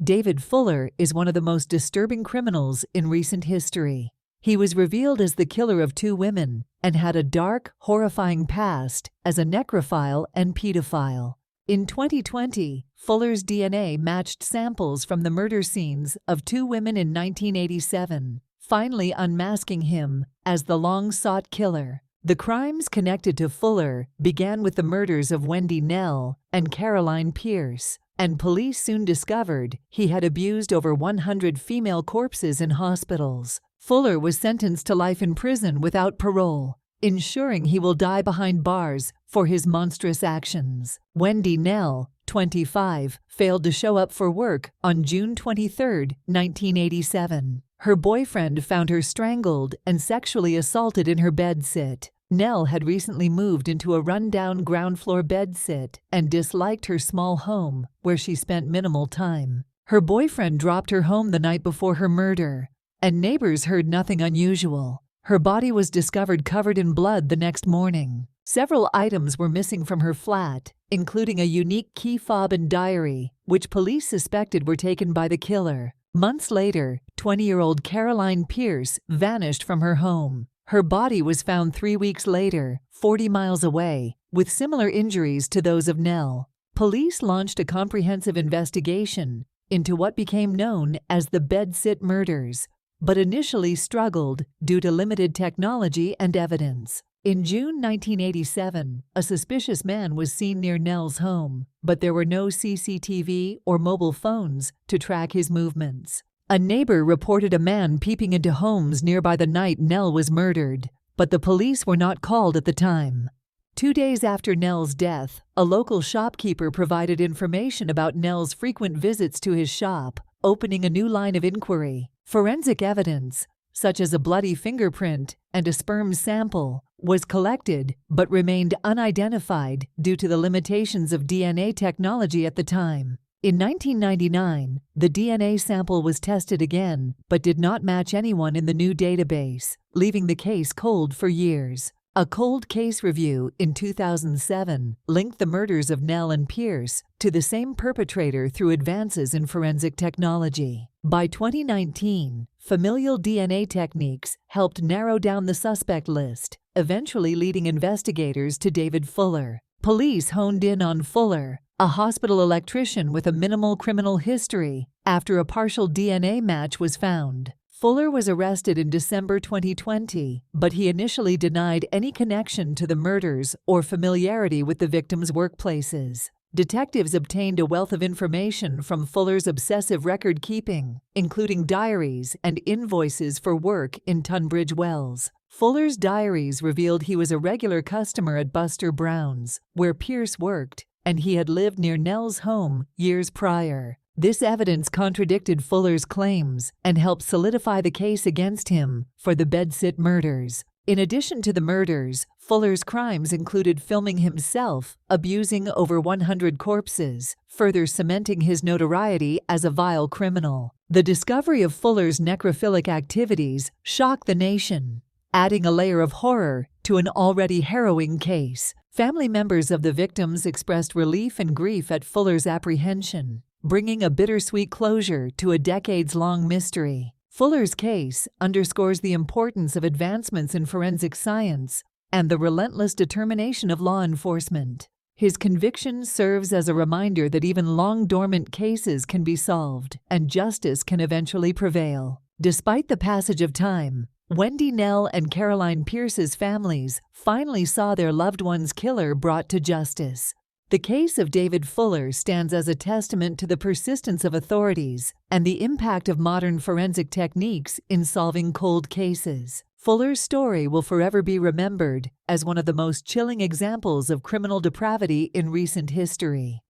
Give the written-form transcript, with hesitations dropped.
David Fuller is one of the most disturbing criminals in recent history. He was revealed as the killer of 2 women and had a dark, horrifying past as a necrophile and pedophile. In 2020, Fuller's DNA matched samples from the murder scenes of 2 women in 1987, finally unmasking him as the long-sought killer. The crimes connected to Fuller began with the murders of Wendy Knell and Caroline Pierce, and police soon discovered he had abused over 100 female corpses in hospitals. Fuller was sentenced to life in prison without parole, ensuring he will die behind bars for his monstrous actions. Wendy Knell, 25, failed to show up for work on June 23, 1987. Her boyfriend found her strangled and sexually assaulted in her bedsit. Knell had recently moved into a rundown ground-floor bedsit and disliked her small home, where she spent minimal time. Her boyfriend dropped her home the night before her murder, and neighbors heard nothing unusual. Her body was discovered covered in blood the next morning. Several items were missing from her flat, including a unique key fob and diary, which police suspected were taken by the killer. Months later, 20-year-old Caroline Pierce vanished from her home. Her body was found 3 weeks later, 40 miles away, with similar injuries to those of Knell. Police launched a comprehensive investigation into what became known as the bedsit murders, but initially struggled due to limited technology and evidence. In June 1987, a suspicious man was seen near Knell's home, but there were no CCTV or mobile phones to track his movements. A neighbor reported a man peeping into homes nearby the night Knell was murdered, but the police were not called at the time. 2 days after Knell's death, a local shopkeeper provided information about Knell's frequent visits to his shop, opening a new line of inquiry. Forensic evidence, such as a bloody fingerprint and a sperm sample, was collected but remained unidentified due to the limitations of DNA technology at the time. In 1999, the DNA sample was tested again but did not match anyone in the new database, leaving the case cold for years. A cold case review in 2007 linked the murders of Knell and Pierce to the same perpetrator through advances in forensic technology. By 2019, familial DNA techniques helped narrow down the suspect list, eventually leading investigators to David Fuller. Police honed in on Fuller, a hospital electrician with a minimal criminal history, after a partial DNA match was found. Fuller was arrested in December 2020, but he initially denied any connection to the murders or familiarity with the victims' workplaces. Detectives obtained a wealth of information from Fuller's obsessive record-keeping, including diaries and invoices for work in Tunbridge Wells. Fuller's diaries revealed he was a regular customer at Buster Brown's, where Pierce worked, and he had lived near Knell's home years prior. This evidence contradicted Fuller's claims and helped solidify the case against him for the bedsit murders. In addition to the murders, Fuller's crimes included filming himself abusing over 100 corpses, further cementing his notoriety as a vile criminal. The discovery of Fuller's necrophilic activities shocked the nation, adding a layer of horror to an already harrowing case. Family members of the victims expressed relief and grief at Fuller's apprehension, bringing a bittersweet closure to a decades-long mystery. Fuller's case underscores the importance of advancements in forensic science and the relentless determination of law enforcement. His conviction serves as a reminder that even long-dormant cases can be solved and justice can eventually prevail. Despite the passage of time, Wendy Knell and Caroline Pierce's families finally saw their loved one's killer brought to justice. The case of David Fuller stands as a testament to the persistence of authorities and the impact of modern forensic techniques in solving cold cases. Fuller's story will forever be remembered as one of the most chilling examples of criminal depravity in recent history.